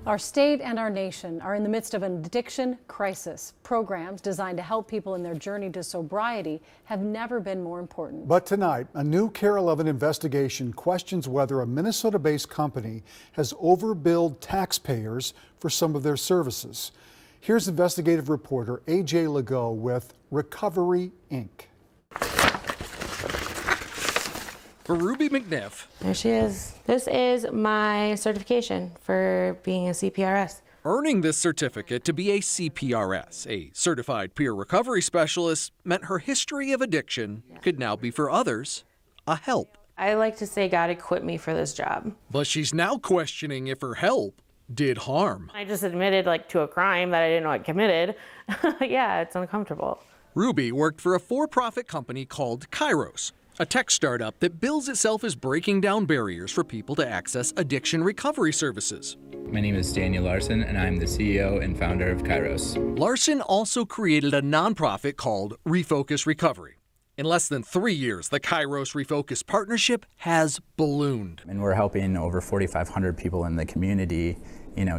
Our state and our nation are in the midst of an addiction crisis. Programs designed to help people in their journey to sobriety have never been more important. But tonight, a new KARE 11 investigation questions whether a Minnesota-based company has overbilled taxpayers for some of their services. Here's investigative reporter AJ Legault with Recovery, Inc. For Ruby McNiff, There she is. This is my certification for being a CPRS. earning this certificate to be a CPRS, a certified peer recovery specialist, meant her history of addiction could now be for others a help. I like to say God equipped me for this job. But she's now questioning if her help did harm. I just admitted to a crime that I didn't know I committed. Yeah, it's uncomfortable. Ruby worked for a for-profit company called Kairos, a tech startup that bills itself as breaking down barriers for people to access addiction recovery services. My name is Daniel Larson, and I'm the CEO and founder of Kairos. Larson also created a nonprofit called Refocus Recovery. In less than 3 years, the Kairos Refocus partnership has ballooned. And we're helping over 4,500 people in the community,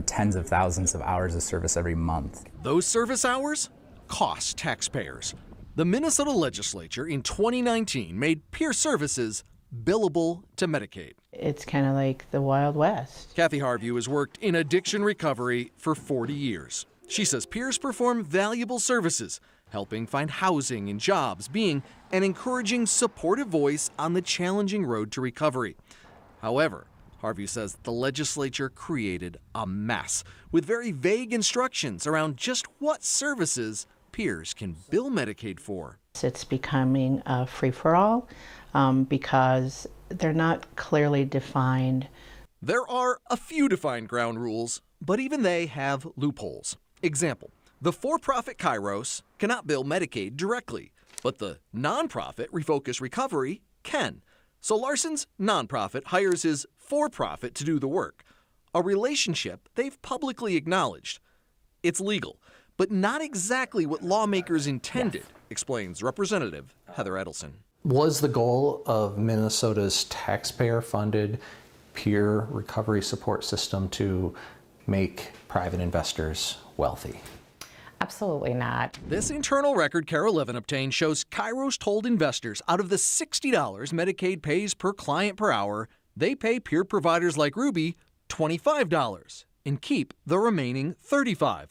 tens of thousands of hours of service every month. Those service hours cost taxpayers. The Minnesota legislature in 2019 made peer services billable to Medicaid. It's kind of like the Wild West. Kathy Harvey has worked in addiction recovery for 40 years. She says peers perform valuable services, helping find housing and jobs, being an encouraging, supportive voice on the challenging road to recovery. However, Harvey says the legislature created a mess with very vague instructions around just what services peers can bill Medicaid for. It's becoming a free-for-all because they're not clearly defined. There are a few defined ground rules, but even they have loopholes. Example, the for-profit Kairos cannot bill Medicaid directly, but the nonprofit Refocus Recovery can. So Larson's nonprofit hires his for-profit to do the work, a relationship they've publicly acknowledged. It's legal, but not exactly what lawmakers intended, explains Representative Heather Edelson. Was the goal of Minnesota's taxpayer-funded peer recovery support system to make private investors wealthy? Absolutely not. This internal record KARE 11 obtained shows Kairos told investors out of the $60 Medicaid pays per client per hour, they pay peer providers like Ruby $25 and keep the remaining $35.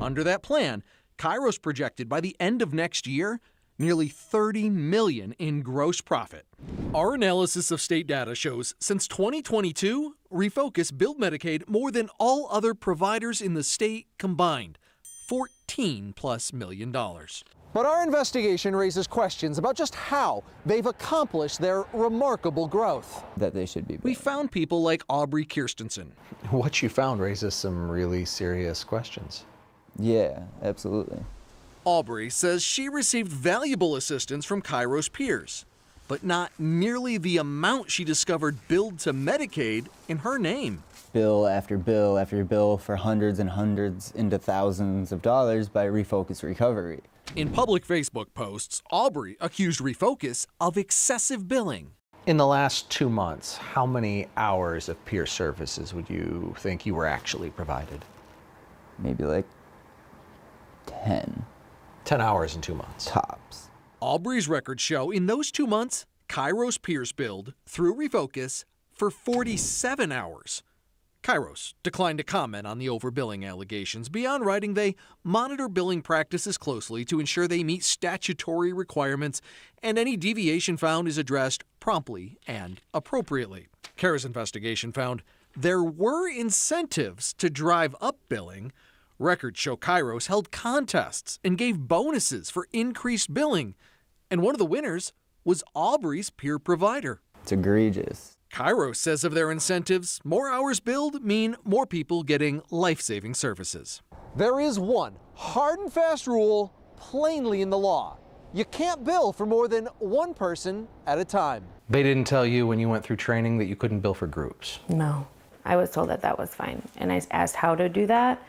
Under that plan, Kairos projected by the end of next year, nearly $30 million in gross profit. Our analysis of state data shows since 2022, Refocus billed Medicaid more than all other providers in the state combined, $14+ million. But our investigation raises questions about just how they've accomplished their remarkable growth. That they should be. We found people like Aubrey Kirstensen. What you found raises some really serious questions. Yeah, absolutely. Aubrey says she received valuable assistance from Kairos peers, but not nearly the amount she discovered billed to Medicaid in her name. Bill after bill after bill for hundreds and hundreds into thousands of dollars by Refocus Recovery. In public Facebook posts, Aubrey accused Refocus of excessive billing. In the last 2 months, how many hours of peer services would you think you were actually provided? Maybe 10. 10 hours in 2 months. Tops. Aubrey's records show in those 2 months, Kairos peers billed through Refocus for 47 hours. Kairos declined to comment on the overbilling allegations. Beyond writing, they monitor billing practices closely to ensure they meet statutory requirements, and any deviation found is addressed promptly and appropriately. KARE's investigation found there were incentives to drive up billing. Records show Kairos held contests and gave bonuses for increased billing, and one of the winners was Aubrey's peer provider. It's egregious. Kairos says of their incentives, more hours billed mean more people getting life-saving services. There is one hard and fast rule plainly in the law. You can't bill for more than one person at a time. They didn't tell you when you went through training that you couldn't bill for groups? No, I was told that was fine. And I asked how to do that,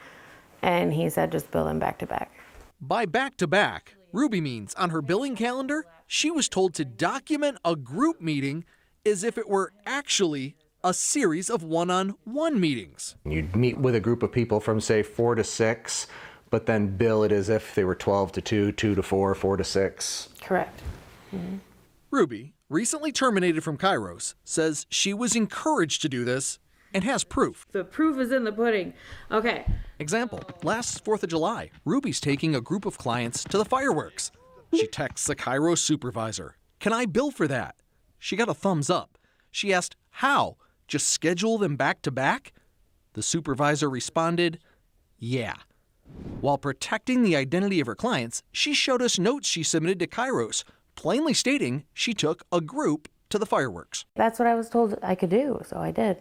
and he said just bill them back to back. By back to back, Ruby means on her billing calendar, she was told to document a group meeting as if it were actually a series of one-on-one meetings. You'd meet with a group of people from, say, 4 to 6, but then bill it as if they were 12 to 2, 2 to 4, 4 to 6. Correct. Ruby, recently terminated from Kairos, says she was encouraged to do this and has proof. The proof is in the pudding. Okay. Example, last 4th of July, Ruby's taking a group of clients to the fireworks. She texts the Kairos supervisor, "Can I bill for that?" She got a thumbs up. She asked, "How? Just schedule them back to back?" The supervisor responded, "Yeah." While protecting the identity of her clients, she showed us notes she submitted to Kairos, plainly stating she took a group to the fireworks. That's what I was told I could do, so I did.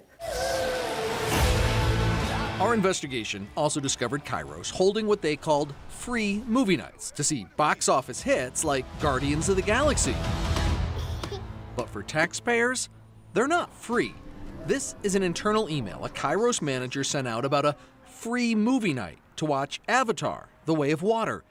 Our investigation also discovered Kairos holding what they called free movie nights to see box office hits like Guardians of the Galaxy. But for taxpayers, they're not free. This is an internal email a Kairos manager sent out about a free movie night to watch Avatar: The Way of Water.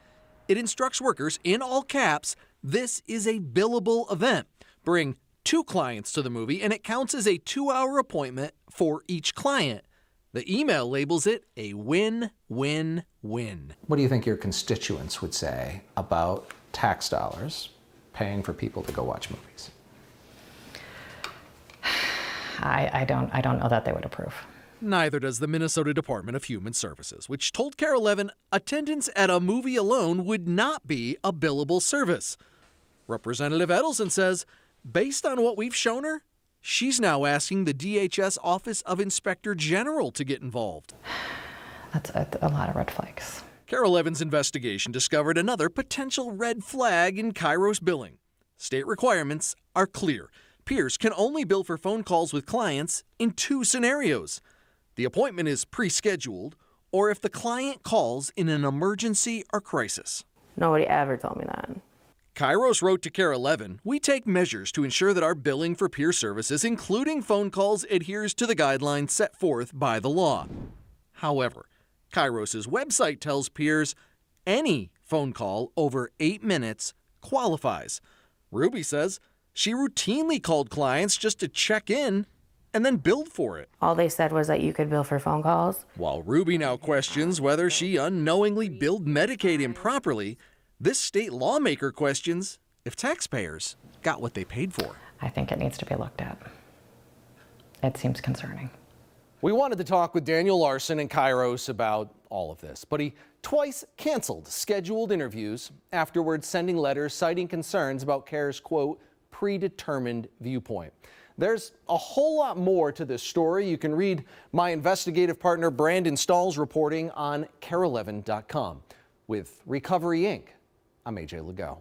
It instructs workers in all caps, this is a billable event. Bring 2 clients to the movie and it counts as a 2-hour appointment for each client. The email labels it a win-win-win. What do you think your constituents would say about tax dollars paying for people to go watch movies? I don't know that they would approve. Neither does the Minnesota Department of Human Services, which told KARE 11 attendance at a movie alone would not be a billable service. Representative Edelson says, based on what we've shown her, she's now asking the DHS Office of Inspector General to get involved. That's a lot of red flags. KARE 11's investigation discovered another potential red flag in Kairos billing. State requirements are clear. Peers can only bill for phone calls with clients in 2 scenarios. The appointment is pre-scheduled, or if the client calls in an emergency or crisis. Nobody ever told me that. Kairos wrote to KARE 11, "We take measures to ensure that our billing for peer services, including phone calls, adheres to the guidelines set forth by the law." However, Kairos' website tells peers any phone call over 8 minutes qualifies. Ruby says she routinely called clients just to check in and then billed for it. All they said was that you could bill for phone calls. While Ruby now questions whether she unknowingly billed Medicaid improperly, this state lawmaker questions if taxpayers got what they paid for. I think it needs to be looked at. It seems concerning. We wanted to talk with Daniel Larson and Kairos about all of this, but he twice canceled scheduled interviews, afterwards sending letters citing concerns about KARE's, quote, predetermined viewpoint. There's a whole lot more to this story. You can read my investigative partner Brandon Stahl's reporting on KARE11.com. With Recovery Inc., I'm AJ Legault.